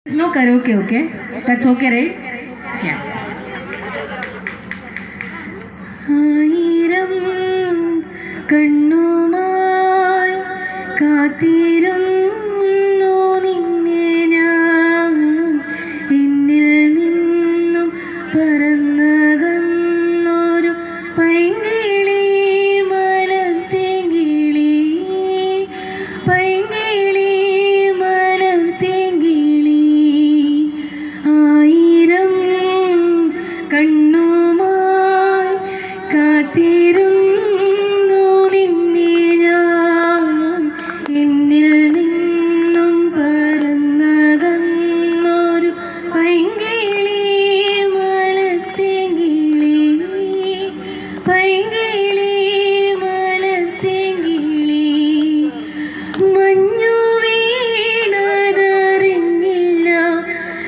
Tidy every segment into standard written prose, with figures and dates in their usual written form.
No karaoke, okay? That's okay, right? Yeah. ആയിരം കണ്ണുമായി കാത്തിരുന്നു നിന്നെ ഞാൻ എന്നിൽ നിന്നും പറന്നകന്നൊരു പൈങ്കിളി മലർത്തേങ്കിളി പൈങ്കിളി മലർത്തേങ്കിളി ആയിരം കണ്ണുമായി കാത്തിരുന്നു നിന്നെ ഞാൻ എന്നിൽ നിന്നും പറന്നകന്നൊരു പൈങ്കിളി മലർത്തേങ്കിളി പൈങ്കിളി മലർത്തേങ്കിളി മഞ്ഞു വീണതറിഞ്ഞില്ല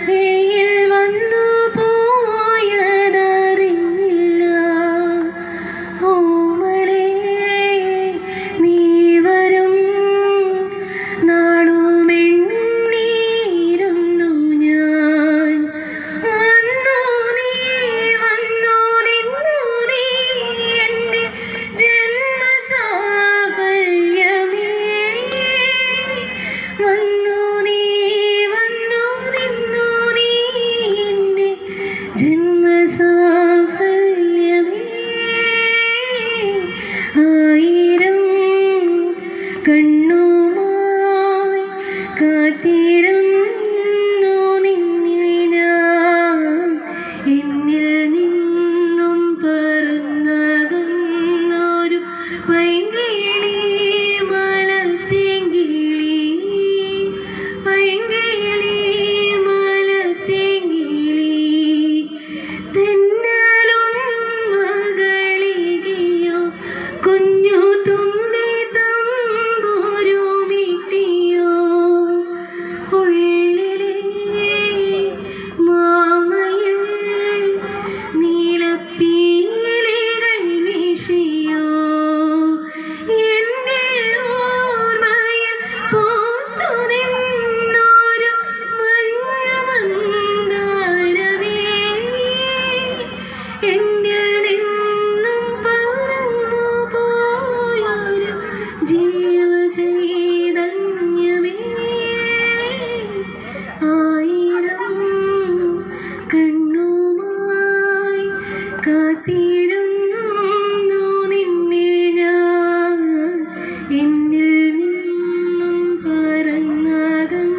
വെയിൽ വന്നു പോയതറിഞ്ഞില്ല ഓമലേ നീ വരും നാളുമെണ്ണീരുന്നു ഞാൻ വന്നു നീ വന്നു നിന്നു നീ എൻ്റെ ജന്മസാഫല്യമേ വന്നു നീ വന്നു നിന്നു നീ എൻ്റെ ജന്മസാഫല്യമേ ആയിരം കണ്ണുമായി കാത്തിരുന്നു നിന്നെ ഞാൻ എന്നിൽ നിന്നും പറന്നകന്നൊരു പൈങ്കിളി മലർത്തേങ്കിളി പൈങ്കിളി മലർത്തേങ്കിളി തെന്നലും മകളികയോ കുഞ്ഞു തുമ്പി തമ്പുരുമിട്ടിയോ ഉള്ളിലെ മാമയിൽ നീലപ്പീലികൾ വീശിയോ എൻ്റെ ഓർമ്മയിൽ പൂത്തു നിന്നൊരു മഞ്ഞമന്ദാരമേ എൻ്റെ നിന്നും പറന്നു പോയൊരു ജീവചൈതന്യമേ ആയിരം കണ്ണുമായി കാത്തിരുന്നു നിന്നെ ഞാൻ എന്നിൽ നിന്നും പറന്നകന്നൊരു